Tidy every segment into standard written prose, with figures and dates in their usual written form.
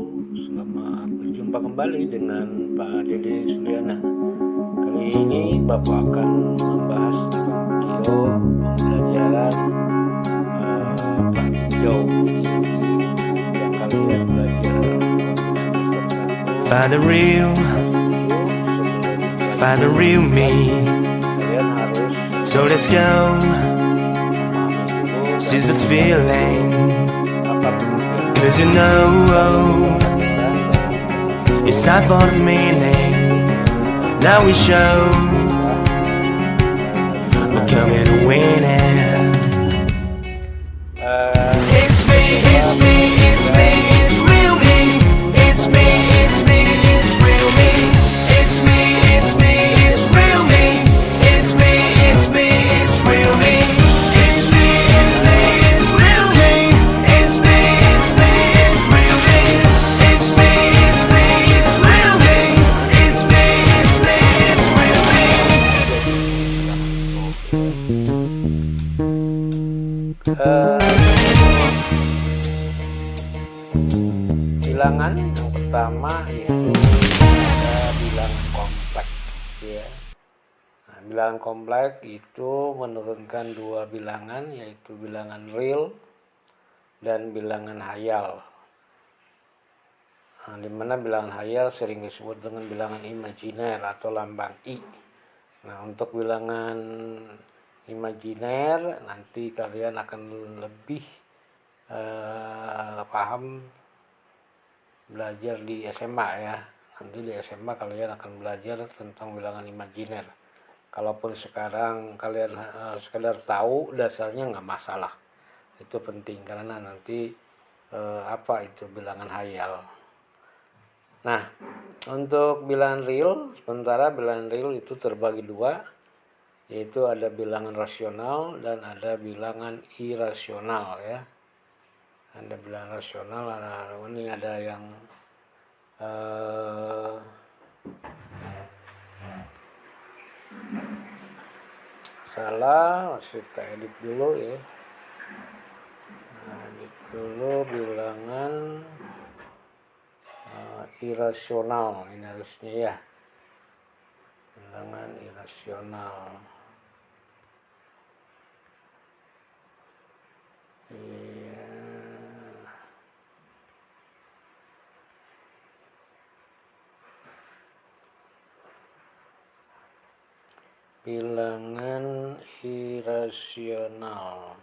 selamat berjumpa kembali dengan Pak Dede Suliana. Kali ini Bapak akan membahas tentang video pembelajaran pratinjau yang kalian belajar Find the real, find the real me. Kalian harus So let's go, seize the feeling. Cause you know, it's time for the meaning. Now we show, we're coming to win it. It's me, it's me, it's me, it's real me. It's me, it's me, it's real me. It's me, it's me, it's real me. It's me, it's me, it's real me. It's me, it's me, it's real me. It's me, it's me, it's real me. It's me, it's me, it's real me. It's me, it's me, it's real me. Bilangan yang pertama yaitu ada bilangan kompleks ya. Nah, bilangan kompleks itu menurunkan dua bilangan, yaitu bilangan real dan bilangan hayal. Nah, di mana bilangan hayal sering disebut dengan bilangan imajiner atau lambang I. Nah, untuk bilangan imajiner nanti kalian akan lebih paham belajar di SMA ya. Nanti di SMA kalian akan belajar tentang bilangan imajiner. Kalaupun sekarang kalian sekedar tahu dasarnya nggak masalah, itu penting karena nanti apa itu bilangan hayal. Nah, untuk bilangan real, sementara bilangan real itu terbagi dua, yaitu ada bilangan rasional dan ada bilangan irasional ya. Ada bilangan rasional, ini ada yang salah, masih kita edit dulu ya. Nah, edit dulu bilangan irasional, ini harusnya ya, bilangan irasional. Iya. Bilangan irasional.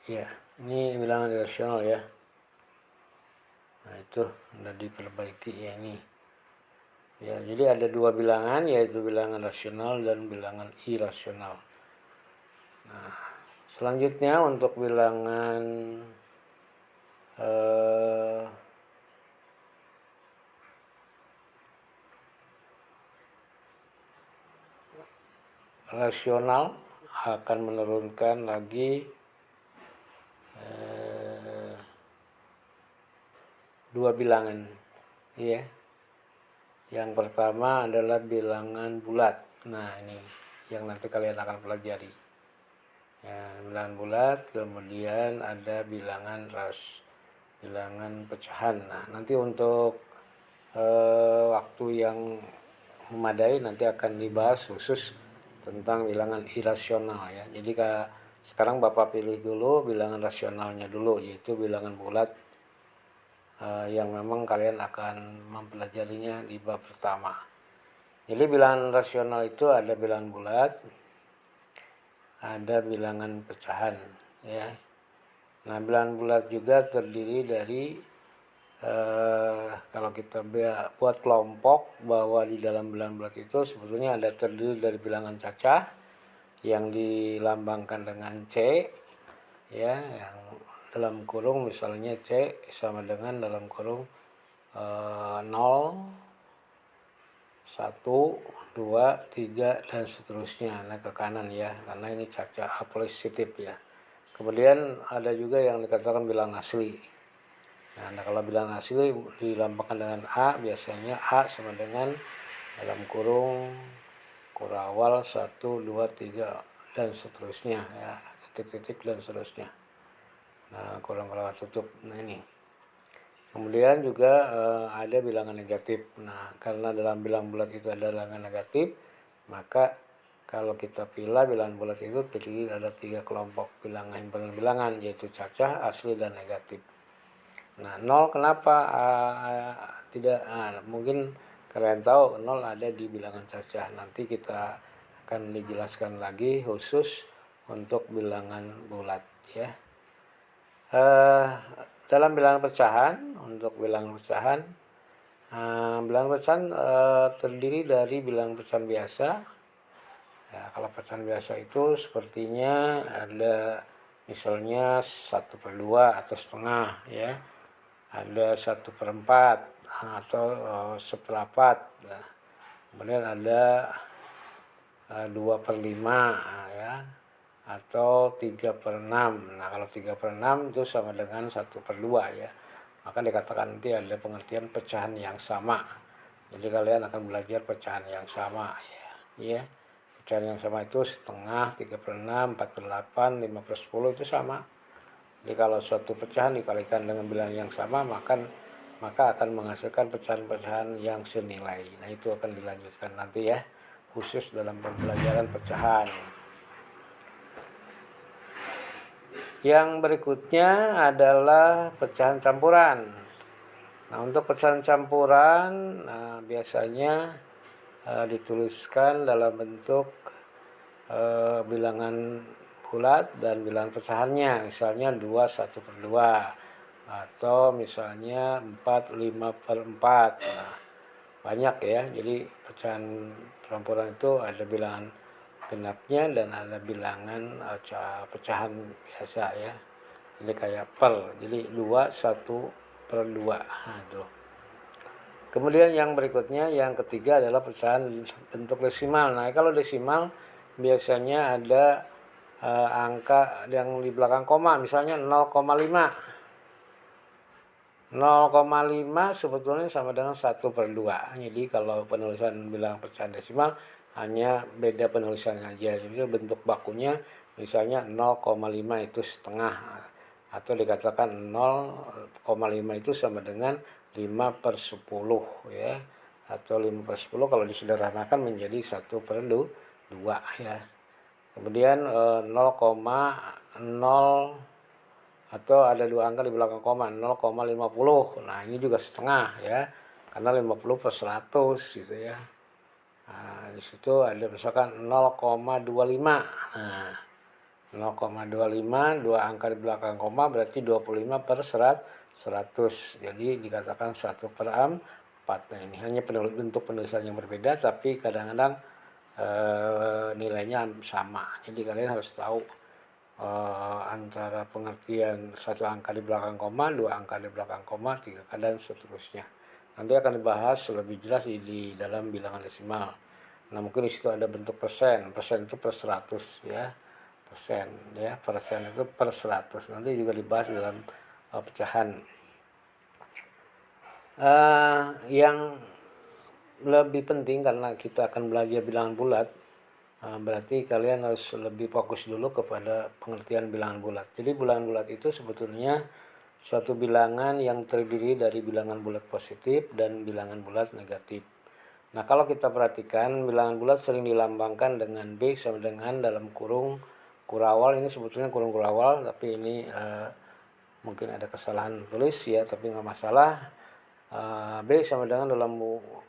Ya, ini bilangan irasional ya. Nah, itu sudah diperbaiki ya ini. Ya, jadi ada dua bilangan, yaitu bilangan rasional dan bilangan irasional. Nah, selanjutnya untuk bilangan rasional akan menurunkan lagi dua bilangan ya. Yang pertama adalah bilangan bulat. Nah, ini yang nanti kalian akan pelajari ya, bilangan bulat. Kemudian ada bilangan bilangan pecahan. Nah, nanti untuk waktu yang memadai nanti akan dibahas khusus tentang bilangan irasional ya. Jadi sekarang Bapak pilih dulu bilangan rasionalnya dulu, yaitu bilangan bulat yang memang kalian akan mempelajarinya di bab pertama. Jadi bilangan rasional itu ada bilangan bulat, ada bilangan pecahan ya. Nah, bilangan bulat juga terdiri dari kalau kita buat kelompok bahwa di dalam bilangan bulat itu sebetulnya ada terdiri dari bilangan cacah yang dilambangkan dengan C ya, yang dalam kurung misalnya C sama dengan dalam kurung 0, 1, 2, 3 dan seterusnya. Nah, ke kanan ya, karena ini cacah positif ya. Kemudian ada juga yang dikatakan bilangan asli. Nah, kalau bilangan asli dilambangkan dengan A, biasanya A sama dengan dalam kurung kurawal 1, 2, 3 dan seterusnya ya, titik-titik dan seterusnya. Nah, kurawal tutup. Nah, ini. Kemudian juga ada bilangan negatif. Nah, karena dalam bilangan bulat itu ada bilangan negatif, maka kalau kita pilih bilangan bulat itu terdiri ada 3 kelompok bilangan, yaitu cacah, asli, dan negatif. Nah, 0 kenapa tidak? Mungkin kalian tahu 0 ada di bilangan cacah. Nanti kita akan dijelaskan lagi khusus untuk bilangan bulat ya. Dalam bilangan pecahan, untuk bilangan pecahan, terdiri dari bilangan pecahan biasa. Ya, kalau pecahan biasa itu sepertinya ada misalnya 1/2 atau setengah ya, ada 1/4 atau 1/4. Nah, kemudian ada 2/5 ya, atau 3/6. Nah, kalau 3/6 itu sama dengan 1/2 ya. Maka dikatakan nanti ada pengertian pecahan yang sama. Jadi kalian akan belajar pecahan yang sama ya. Pecahan yang sama itu setengah, 3/6, 4/8, 5/10 itu sama. Jadi kalau suatu pecahan dikalikan dengan bilangan yang sama, maka akan menghasilkan pecahan-pecahan yang senilai. Nah, itu akan dilanjutkan nanti ya, khusus dalam pembelajaran pecahan. Yang berikutnya adalah pecahan campuran. Nah, untuk pecahan campuran biasanya dituliskan dalam bentuk bilangan bulat dan bilangan pecahannya, misalnya 2 1/2 atau misalnya 4 5/4. Nah, banyak ya. Jadi pecahan campuran itu ada bilangan genapnya dan ada bilangan pecahan biasa ya. Jadi kayak per. Jadi 2 1/2. Nah, itu. Kemudian yang berikutnya, yang ketiga adalah pecahan bentuk desimal. Nah, kalau desimal biasanya ada angka yang di belakang koma, misalnya 0,5. 0,5 sebetulnya sama dengan 1/2. Jadi kalau penulisan bilangan pecahan desimal hanya beda penulisannya aja. Jadi bentuk bakunya misalnya 0,5 itu setengah, atau dikatakan 0,5 itu sama dengan 5/10 ya, atau 5/10 kalau disederhanakan menjadi 1/2 ya. Kemudian 0,0 atau ada 2 angka di belakang koma, 0,50. Nah, ini juga setengah ya, karena 50/100 gitu ya. Nah, di situ ada misalkan 0,25. Nah, 0,25, 2 angka di belakang koma berarti 25/100. Jadi dikatakan 1/4. Nah, ini hanya bentuk penulisan yang berbeda, tapi kadang-kadang nilainya sama. Jadi kalian harus tahu antara pengertian 1 angka di belakang koma, 2 angka di belakang koma, 3 angka dan seterusnya. Nanti akan dibahas lebih jelas di dalam bilangan desimal. Nah, mungkin di situ ada bentuk persen. Persen itu per 100 ya. Persen ya, persen itu per 100. Nanti juga dibahas dalam pecahan. Yang lebih penting karena kita akan belajar bilangan bulat, berarti kalian harus lebih fokus dulu kepada pengertian bilangan bulat. Jadi bilangan bulat itu sebetulnya suatu bilangan yang terdiri dari bilangan bulat positif dan bilangan bulat negatif. Nah, kalau kita perhatikan bilangan bulat sering dilambangkan dengan B sama dengan dalam kurung kurawal. Ini sebetulnya kurung kurawal, tapi ini mungkin ada kesalahan tulis ya, tapi nggak masalah. B sama dengan dalam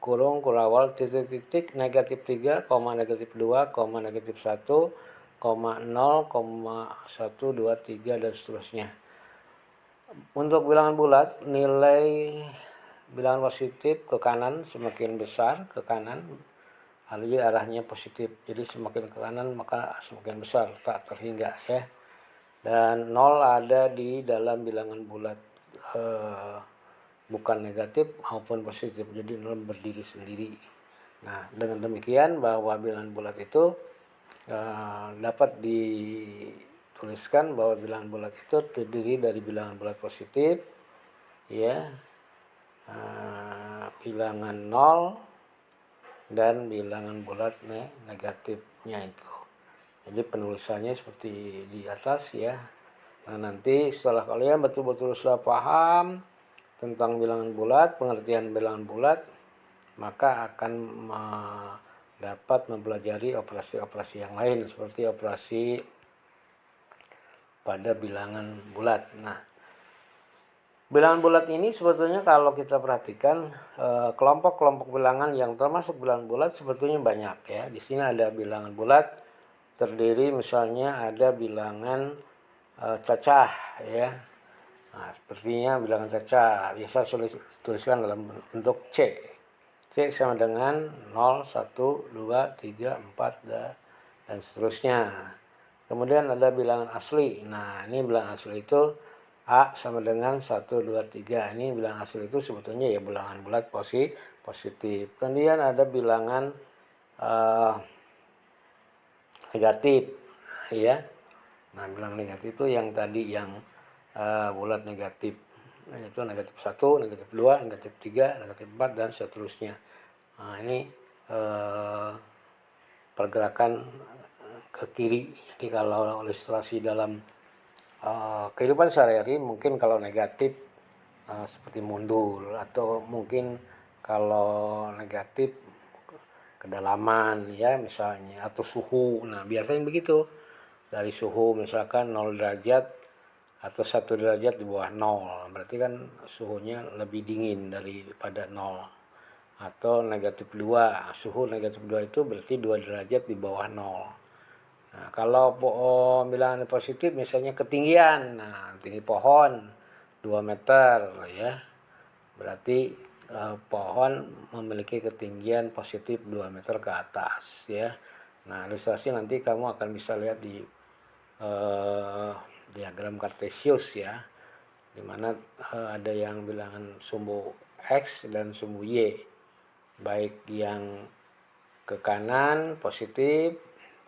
kurung kurawal titik-titik negatif 3, negatif 2, negatif 1, 0, 1, 2, 3 dan seterusnya. Untuk bilangan bulat, nilai bilangan positif ke kanan semakin besar ke kanan, jadi arahnya positif. Jadi semakin ke kanan maka semakin besar, tak terhingga ya. Dan 0 ada di dalam bilangan bulat bukan negatif maupun positif, jadi 0 berdiri sendiri. Nah, dengan demikian bahwa bilangan bulat itu dapat dituliskan bahwa bilangan bulat itu terdiri dari bilangan bulat positif ya, bilangan 0, dan bilangan bulat negatifnya itu. Jadi penulisannya seperti di atas ya. Nah, nanti setelah kalian betul-betul sudah paham tentang bilangan bulat, pengertian bilangan bulat, maka akan dapat mempelajari operasi-operasi yang lain seperti operasi pada bilangan bulat. Nah, bilangan bulat ini sebetulnya kalau kita perhatikan kelompok-kelompok bilangan yang termasuk bilangan bulat sebetulnya banyak ya. Di sini ada bilangan bulat terdiri misalnya ada bilangan cacah ya. Nah, sepertinya bilangan cacah biasa tuliskan dalam bentuk C. C sama dengan 0, 1, 2, 3, 4 dan seterusnya. Kemudian ada bilangan asli. Nah, ini bilangan asli itu A sama dengan 1, 2, 3. Ini bilangan asli itu sebetulnya ya bilangan bulat positif. Kemudian ada bilangan negatif ya. Nah, bilangan negatif itu yang tadi yang bulat negatif, yaitu negatif 1, negatif 2, negatif 3, negatif 4 dan seterusnya. Nah, ini pergerakan ke kiri. Jadi kalau ilustrasi dalam kehidupan sehari-hari mungkin kalau negatif seperti mundur, atau mungkin kalau negatif kedalaman ya misalnya, atau suhu. Nah, biasanya begitu. Dari suhu misalkan 0 derajat atau 1 derajat di bawah 0, berarti kan suhunya lebih dingin daripada 0. Atau negatif 2, suhu negatif 2 itu berarti 2 derajat di bawah 0. Nah, kalau bilangan positif misalnya ketinggian, nah tinggi pohon 2 meter ya, berarti pohon memiliki ketinggian positif 2 meter ke atas ya. Nah, ilustrasi nanti kamu akan bisa lihat di diagram kartesius ya, dimana ada yang bilangan sumbu X dan sumbu Y, baik yang ke kanan positif,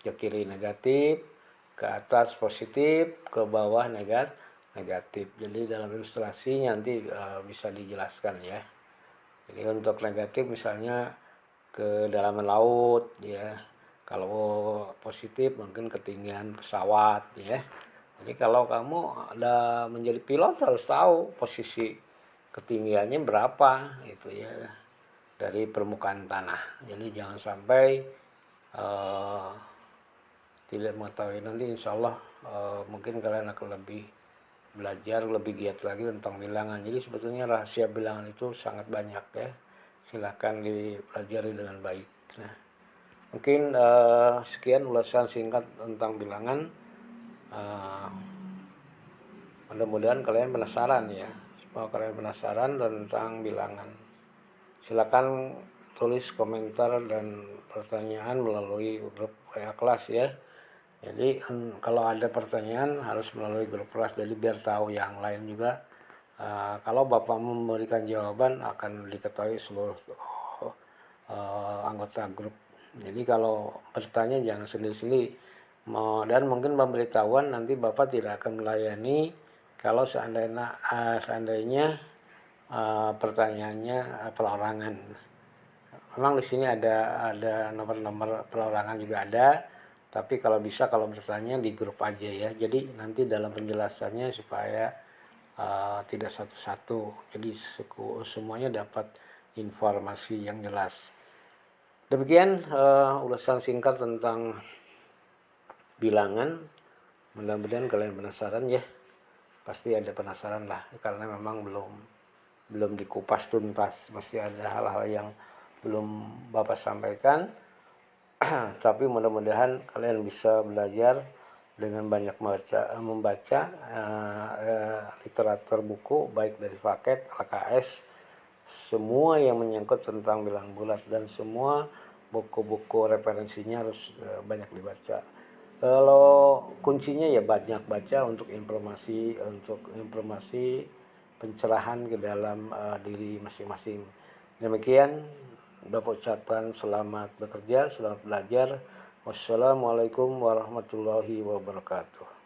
ke kiri negatif, ke atas positif, ke bawah negatif. Jadi dalam ilustrasi nanti bisa dijelaskan ya. Jadi untuk negatif misalnya kedalaman laut ya. Kalau positif mungkin ketinggian pesawat ya. Jadi kalau kamu ada menjadi pilot harus tahu posisi ketinggiannya berapa gitu ya dari permukaan tanah. Jadi jangan sampai tidak mengetahui. Nanti insya Allah mungkin kalian akan lebih belajar lebih giat lagi tentang bilangan. Jadi sebetulnya rahasia bilangan itu sangat banyak ya. Silahkan dipelajari dengan baik. Nah, mungkin sekian ulasan singkat tentang bilangan. Mudah-mudahan kalian penasaran ya. Semoga kalian penasaran tentang bilangan. Silakan tulis komentar dan pertanyaan melalui grup WA kelas ya. Jadi kalau ada pertanyaan harus melalui grup kelas, jadi biar tahu yang lain juga. Kalau Bapak memberikan jawaban akan diketahui seluruh anggota grup. Jadi kalau bertanya jangan sendiri-sendiri, dan mungkin pemberitahuan nanti Bapak tidak akan melayani kalau seandainya pertanyaannya perorangan. Memang di sini ada nomor-nomor perorangan juga ada. Tapi kalau bisa kalau bertanya di grup aja ya. Jadi nanti dalam penjelasannya supaya tidak satu-satu. Jadi semuanya dapat informasi yang jelas. Demikian ulasan singkat tentang bilangan. Mudah-mudahan kalian penasaran ya. Pasti ada penasaran lah karena memang belum dikupas tuntas. Masih ada hal-hal yang belum Bapak sampaikan. Tapi mudah-mudahan kalian bisa belajar dengan banyak membaca literatur buku baik dari Faket, LKS, semua yang menyangkut tentang bilangan bulat, dan semua buku-buku referensinya harus banyak dibaca. Kalau kuncinya ya banyak baca untuk informasi pencerahan ke dalam diri masing-masing. Demikian. Bapak ucapkan selamat bekerja, selamat belajar. Wassalamualaikum warahmatullahi wabarakatuh.